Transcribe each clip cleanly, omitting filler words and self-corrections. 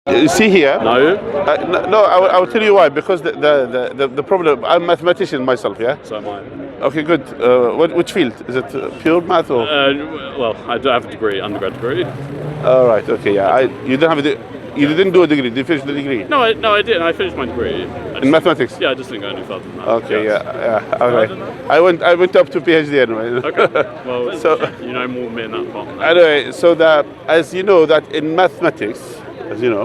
You see here? No. No, I will tell you why. Because the problem, I'm a mathematician myself, yeah? So am I. Okay, good. Which field? Is it pure math or? Well, I do have a degree, undergrad degree. All right, okay, yeah. You don't have you didn't do a degree, did you finish the degree? No, I did. I finished my degree. In mathematics? Yeah, I just didn't go any further than that. Okay, yes. yeah. Okay. I went up to PhD anyway. Okay. Well, so you know more than me in that part. Anyway, so that as you know that in mathematics, as you know,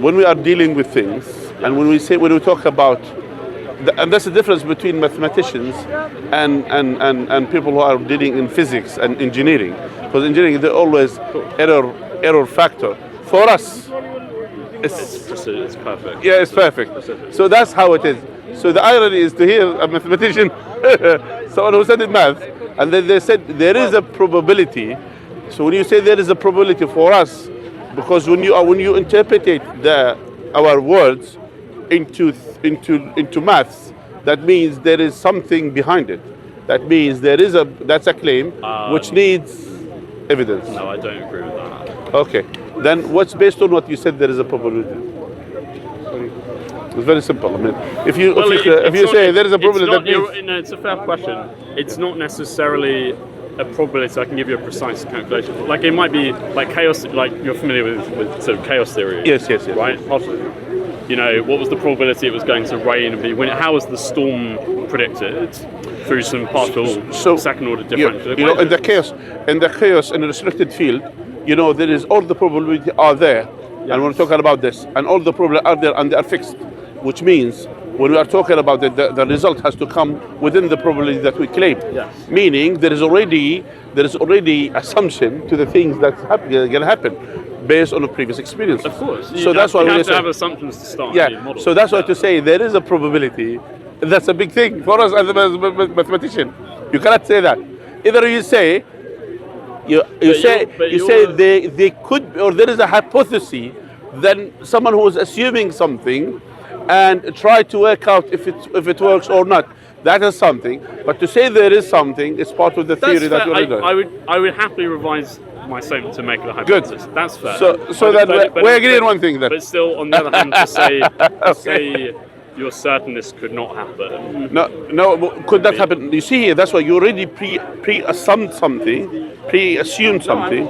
when we are dealing with things, and when we talk about, and that's the difference between mathematicians and people who are dealing in physics and engineering, because engineering they're always error factor. For us, it's perfect. Yeah, it's perfect. So that's how it is. So the irony is to hear a mathematician, someone who studied math, and then they said there is a probability. So when you say there is a probability for us, because when you interpret our words into maths, that means there is something behind it. That means that's a claim which needs evidence. No, I don't agree with that. Okay. Then what's based on what you said there is a probability? It's very simple. I mean, if you say there is a probability, it's a fair question. It's not necessarily a probability. I can give you a precise calculation. Like it might be like chaos. Like you're familiar with sort of chaos theory. Yes. Right. You know, what was the probability it was going to rain and be wind? How was the storm predicted through some partial second order differential? You know, in the chaos in a restricted field, you know, there is all the probability are there, and we're talking about this, and all the probability are there and they are fixed, which means when we are talking about it, the result has to come within the probability that we claim. Yes. Meaning there is already assumption to the things that's going to happen based on the previous experience. Of course. So that's why we have to have assumptions to start. Yeah. So that's why to say there is a probability. That's a big thing for us as a mathematician. You cannot say that. Either you say they could, or there is a hypothesis. Then someone who is assuming something and try to work out if it works or not. That is something. But to say there is something is part of the theory that you're doing. I would happily revise my statement to make it a hypothesis. Good. That's fair. So that we agree on one thing then. But still, on the other hand, to say you're certain this could not happen. No, could that happen? You see here, that's why you already pre-assumed something, pre-assumed something.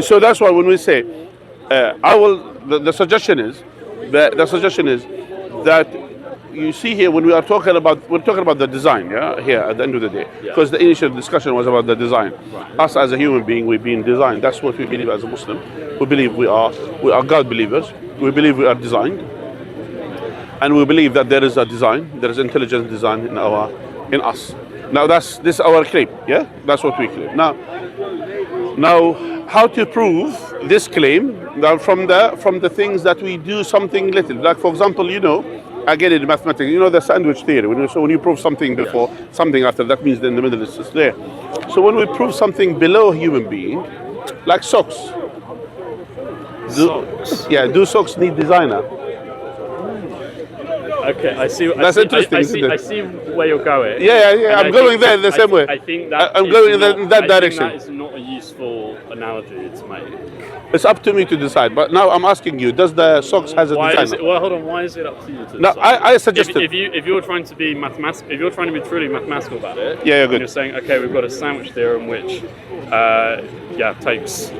So that's why when we say, the suggestion is that you see here when we're talking about the design, yeah, here at the end of the day, because the initial discussion was about the design. Right. Us as a human being, we've been designed. That's what we believe as a Muslim. We believe we are God believers. We believe we are designed, and we believe that there is a design, there is intelligent design in us. Now this is our claim, yeah. That's what we claim. Now, how to prove this claim? Now, from the things that we do something little, like for example, you know. Again, in mathematics, you know the sandwich theory. When you prove something before, something after, that means in the middle is there. So when we prove something below human being, like socks. Do socks need designer? Okay, I see. That's interesting. I see where you're going. Yeah. I'm going there the same way. I think that I'm going in that direction. That is not a useful analogy to make. It's up to me to decide. But now I'm asking you: does the socks has a designer? Well, hold on. Why is it up to you to decide? No, I suggested. If you're trying to be mathematical, if you're trying to be truly mathematical about it, good. You're saying, okay, we've got a sandwich theorem which, takes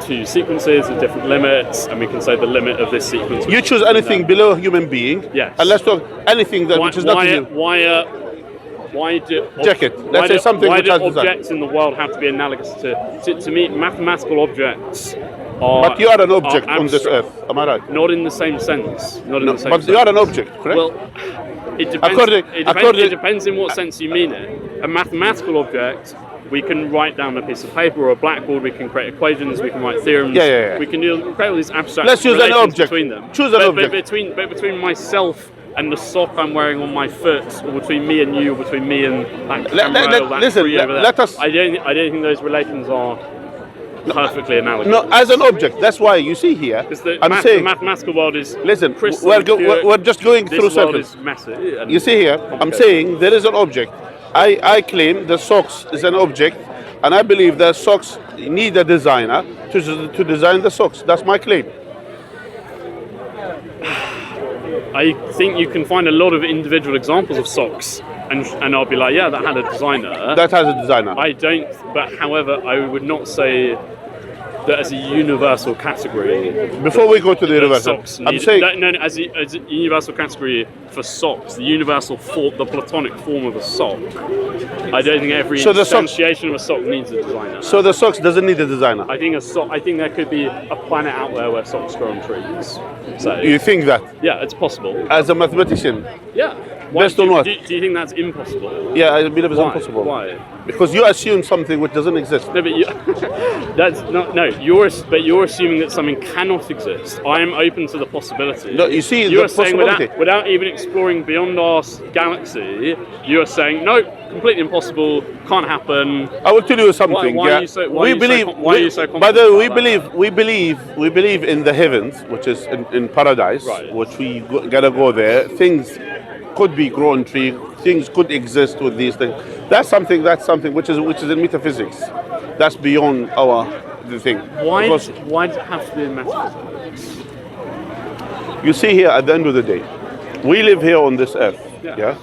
two sequences with different limits, and we can say the limit of this sequence. You choose anything below human being. Yes. And let's talk anything which is not human. Why do objects in the world have to be analogous to me? Mathematical objects are. But you are an object on this earth. Am I right? Not in the same sense. But you are an object, correct? Well, it depends. It depends in what sense you mean it. A mathematical object, we can write down a piece of paper or a blackboard. We can create equations. We can write theorems. Yeah. We can create all these abstract. Let's use an object between them. Choose an object. But between myself and the sock I'm wearing on my foot, or between me and you, or between me and that camera, tree over there. I don't think those relations are perfectly analogous. No, as an object. That's why you see here. The mathematical world is. Listen, we're just going through circles. You see here, I'm saying there is an object. I claim the socks is an object And I believe that socks need a designer to design the socks. That's my claim. I think you can find a lot of individual examples of socks, and I'll be like, yeah, that had a designer. That has a designer. I don't, but however, I would not say that as a universal category. Before we go to the universal, I'm saying as a universal category for socks, the universal form, the platonic form of a sock. I don't think every instantiation of a sock needs a designer. So the socks doesn't need a designer. I think there could be a planet out there where socks grow on trees. So you think that? Yeah, it's possible. As a mathematician. Yeah. Based on what? Do you think that's impossible? Yeah, I believe it's impossible. Why? Because you assume something which doesn't exist. No, but that's not. No, you're assuming that something cannot exist. I am open to the possibility. No, you see, you the are saying possibility. without even exploring beyond our galaxy, you are saying no, completely impossible, can't happen. I will tell you something. Why are you so? Why are you so confident? By the way, we believe in the heavens, which is in paradise, right. Which we gotta go there. Things could be grown tree. Things could exist with these things. That's something which is in metaphysics. That's beyond the thing. Why does it have to be in metaphysics? You see here, at the end of the day, we live here on this earth. Yeah.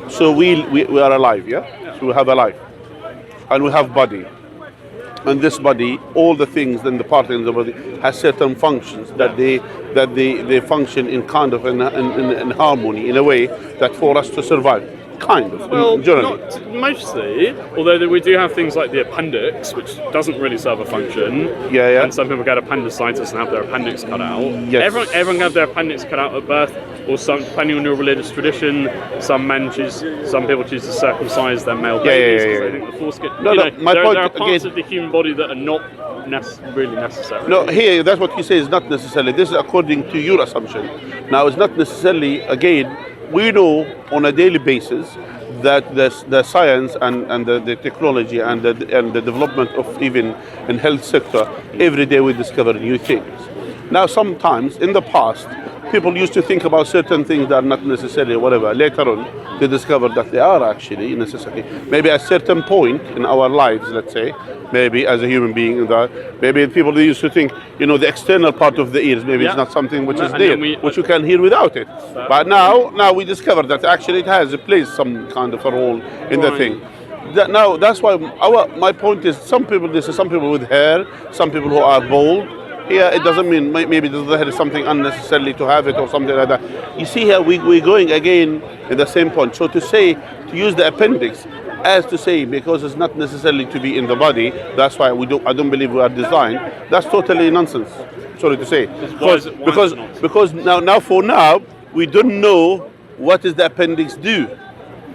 So we are alive. Yeah. So we have a life, and we have body. And this body, all the things in the part in the body has certain functions that they function in kind of in harmony, in a way that for us to survive, kind of. Well, generally. not mostly. Although we do have things like the appendix, which doesn't really serve a function. Yeah. And some people get appendicitis and have their appendix cut out. Yes. Everyone can have their appendix cut out at birth, or depending on your religious tradition, some people choose to circumcise their male babies because they think the foreskin. There are parts of the human body that are not really necessary. No, here, that's what you say is not necessarily. This is according to your assumption. Now, it's not necessarily, again, we know on a daily basis that the science and the technology and the development of even in health sector, every day we discover new things. Now, sometimes in the past, people used to think about certain things that are not necessarily whatever. Later on, they discover that they are actually necessary. Maybe at a certain point in our lives, let's say, maybe as a human being, maybe people they used to think, the external part of the ears, maybe it's not something which is there, which you can hear without it. But now we discover that actually it plays some kind of a role in the thing. Now that's why my point is some people with hair, some people who are bald. Here it doesn't mean maybe there is something unnecessarily to have it or something like that. You see here we're going again in the same point. So to use the appendix as to say because it's not necessarily to be in the body, that's why I don't believe we are designed. That's totally nonsense. Sorry to say. Because now we don't know what does the appendix do.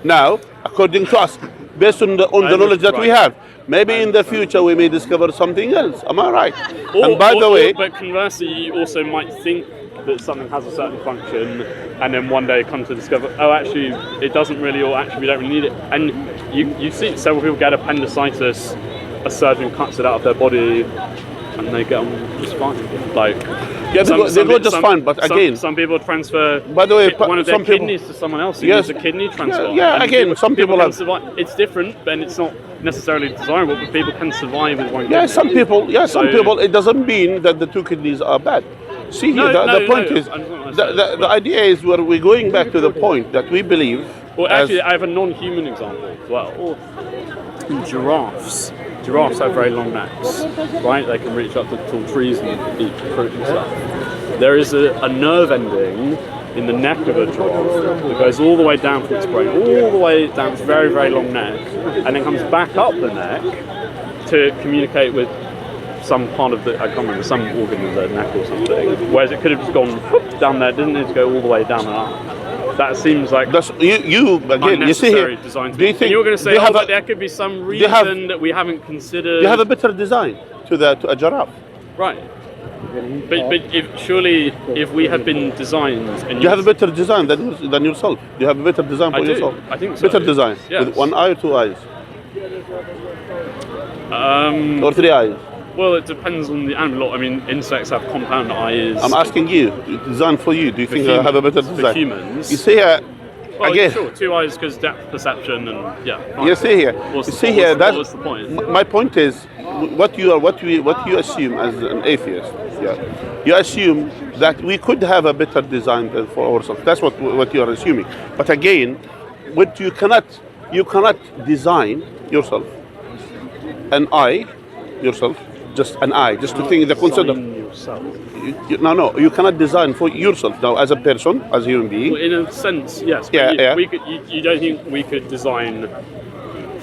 Now, according to us, based on the knowledge that we have. Maybe in the future we may discover something else. Am I right? And by the way, but conversely, you also might think that something has a certain function, and then one day come to discover, oh, actually, it doesn't really, or actually, we don't really need it. And you see several people get appendicitis, a surgeon cuts it out of their body, and they get on just fine. they go just fine. But again, some people transfer. By the way, one of their kidneys to someone else who needs a kidney transplant. Yeah. Again, some people can survive. It's different, and it's not necessarily desirable, but people can survive with one kidney. Some people. It doesn't mean that the two kidneys are bad. See here, the point is, the idea is where we're going back to the point that we believe. Well, actually, I have a non-human example as well. Giraffes. Giraffes have very long necks, right? They can reach up to tall trees and eat fruit and stuff. There is a nerve ending in the neck of a giraffe that goes all the way down from its brain, all the way down its very, very long neck, and then comes back up the neck to communicate with some part of I can't remember, some organ of the neck or something. Whereas it could have just gone down there, didn't need to go all the way down and up. That seems like that's you again. You see here. Do you think you're going to say that there could be some reason that we haven't considered? You have a better design to a giraffe, right? But if we have been designed, and you have a better design than yourself. You have a better design for yourself. I think so. Better design with one eye or two eyes, or three eyes. Well, it depends on the animal. I mean, insects have compound eyes. I'm asking you, designed for you. Do you think I have a better design? For humans. You see, Well, again, sure, 2 eyes because depth perception and fine. you see here. What's the point? My point is what you assume as an atheist. Yeah, you assume that we could have a better design for ourselves. That's what you are assuming. But again, what you cannot design yourself, an eye, yourself, just an eye, just to think the concept of yourself. No, you cannot design for yourself now as a person, as a human being. Well, in a sense, yes. Yeah. You don't think we could design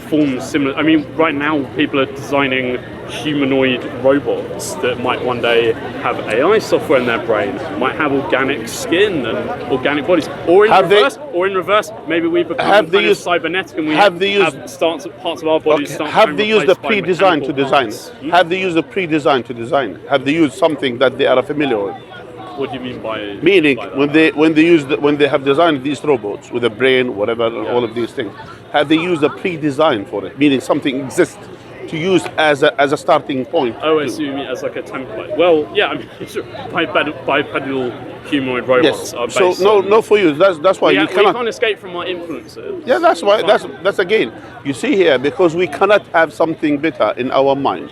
forms similar? I mean, right now people are designing humanoid robots that might one day have AI software in their brain, might have organic skin and organic bodies, or in reverse, maybe we become cybernetic and we have parts of our bodies. Okay. Have they used the pre-design to design? Have they used the pre-design to design? Have they used something that they are familiar with? What do you mean by? Meaning, by when they have designed these robots with a brain, whatever, all of these things, have they used a pre-design for it? Meaning something exists to use as a starting point. Oh, I see you mean as like a template. Well, yeah, I mean, bipedal humanoid robots are based. So no, for you. That's why you cannot. We can't escape from our influences. Yeah, that's why. That's again. You see here, because we cannot have something better in our mind.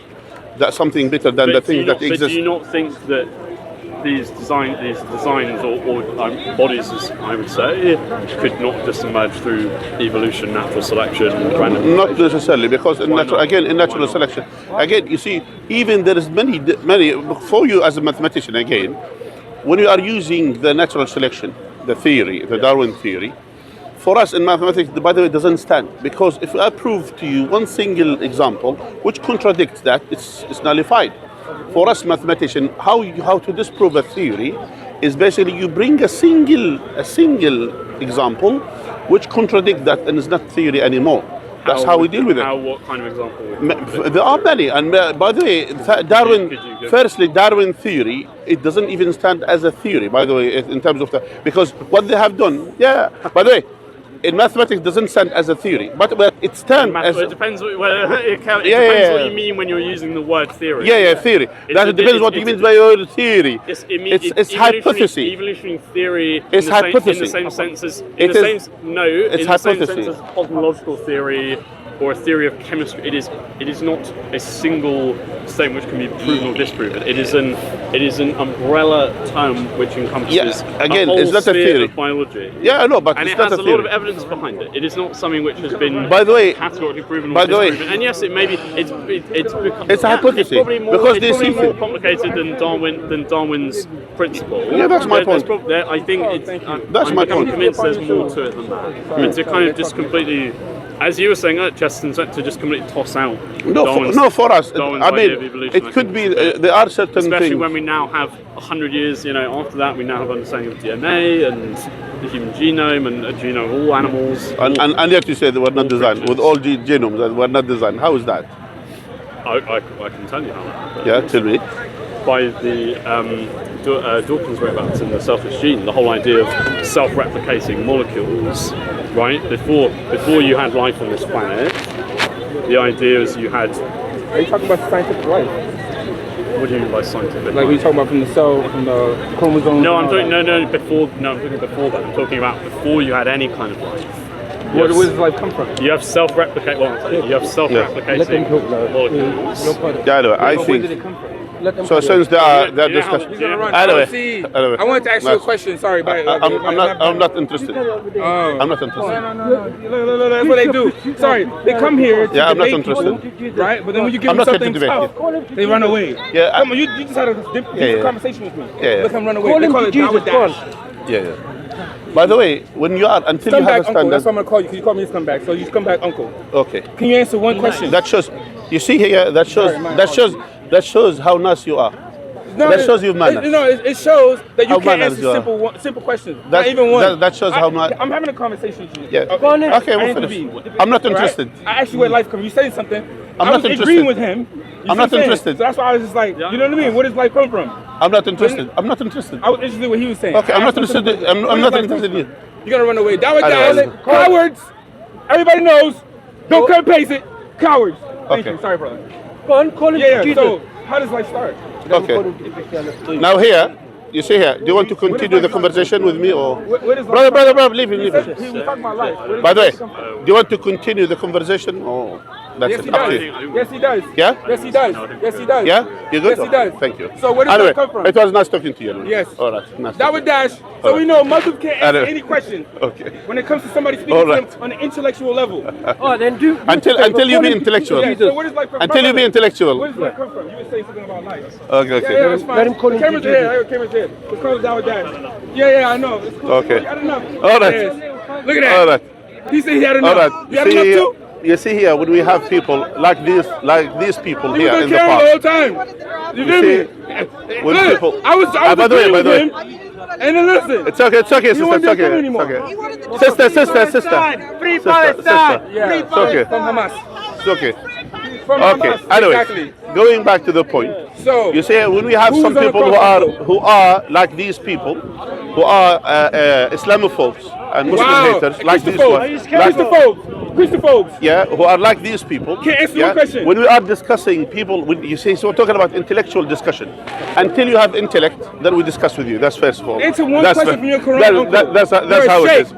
That's something better than the things that exist. But do you not think that these designs or bodies, as I would say, could not just emerge through evolution, natural selection, random? Not necessarily, because in natural selection, again, you see, even there is many. For you as a mathematician, again, when you are using the natural selection, the theory, the Darwin theory, for us in mathematics, by the way, it doesn't stand, because if I prove to you one single example which contradicts that, it's nullified. For us mathematicians, how to disprove a theory is basically you bring a single example which contradicts that and is not theory anymore. That's how we deal with it. What kind of example? There are many, and by the way, Darwin theory, it doesn't even stand as a theory. By the way, in terms of because what they have done, by the way, in mathematics doesn't stand as a theory, but it stands as. It depends. It depends what you mean when you're using the word theory. Theory. That depends what you mean by your theory. It's hypothesis. Evolutionary theory. It's hypothesis. In the same sense as. It's the same sense as cosmological theory or a theory of chemistry. It is not a single statement which can be proven or disproven. It is an umbrella term which encompasses again, a whole it's not a theory of biology. Yeah, I know, but and it's it not has a a theory. lot of evidence behind it. It is not something which has been categorically proven or disproven. And yes, it may be. It's a hypothesis. It's probably more, because they see more complicated than Darwin's principle. Yeah, that's my point. I think I'm convinced there's more to it than that. I mean, to kind of just completely. As you were saying, Cheston, to just completely toss out. For us. Darwin's I mean, idea of evolution, it could be. There are certain especially things. when we now have 100 years. After that, we now have understanding of DNA and the human genome and a genome of all animals. And yet you say they were not designed with all genomes that were not designed. How is that? I can tell you how. Yeah, tell me. By the Dawkins whereabouts in the selfish gene, the whole idea of self-replicating molecules, right? Before you had life on this planet, the idea is you had. Are you talking about scientific life? What do you mean by scientific life? Like we talking about from the cell, from the chromosomes? No, I'm talking before that. I'm talking about before you had any kind of life. Where does life come from? You have self-replicating molecules. Yeah, anyway, I Where think. did it come from? So since they are discussing, He's gonna run. anyway, I wanted to ask you a question. Sorry, I'm not interested. I'm not interested. No. That's what they do. Sorry, they come here to I'm not debate interested. people, right? But then when you give I'm them not here to something debate tough, they run away. Yeah, Come on, you just had a different conversation with me. Yeah. Let them run away. They call it Dawah dash. Yeah. By the way, when you are until you have a Uncle, standard. that's what I'm gonna call you. Because you call me scumbag, so you scumbag uncle. Okay. Can you answer one question? That shows. You see here. That shows how nice you are. No, that shows you manners. It shows that you How can't manners answer simple questions. That- not even one. that shows how much. I'm having a conversation with you. Yeah. Okay, we'll finish. I'm not interested. I asked you where life comes. You said something. I'm I not was interested. agreeing with him. I'm not interested. So that's why I was just like, you know what I mean? Where does life come from? I'm not interested. I'm not interested. I was interested in what he was saying. Okay, I'm not interested. I'm Where not does life interested come in from? you. You're gonna run away. Dawah I dash. know. Cowards. Everybody knows. Don't cut and paste it. Cowards. Thank Okay. you. Sorry, brother. Go on, call him Yeah. Jesus. So how does life start? Okay. Now here, You see here. Do you want to continue the conversation with me or? What is Brother, leave it. He was talking about life. Where does By the way, life come from? do you want to continue the conversation or that's Yes, it? he Up to does. you. Yes, he does. Yeah? Yes, he does. Yes, he does. Yeah? You good? Yes, he does. Thank you. So where does Anyway, that come from? it was nice talking to you. Yes. All right. Nice That talking. would dash. So All we right. know Muslims can't answer Anyway. any question Okay. when it comes to somebody speaking All to right. them on an intellectual level. Oh, then do. Until you be intellectual. Yeah, so where does life come from? Until you be intellectual. Where does life come from? You were saying something about life. Okay. Yeah, that's fine. Let him call him Camera's DJ. here. I got cameras here. Let's call it Dawah Dash. Yeah, I know. It's cool. Okay. You had enough. All right. Yes. Look at that. All right. He said he had enough. All right. You had enough too? You see here when we have people like these people He here was in on the camera the whole park. time. You You feel see, me? when Look, people. I was by the way, agreeing by with the way. him. And then listen. It's okay, sister. It's want this okay. thing It's anymore. okay. Sister. Free Sister. Yeah, It's okay. from Hamas. It's okay. From Okay. Hamas. Anyway, Exactly. going back to the point. So You see, when we have Who's some on the people who are like these people, who are Islamophobes and Muslim haters, like these ones, like, Christophobes. yeah, who are like these people. Can't answer yeah, your question. When we are discussing people, when you see, so we're talking about intellectual discussion. Until you have intellect, then we discuss with you. That's first of all. Answer one That's question fir- from your Quran that- uncle. that- that's You're how a it sheikh. is.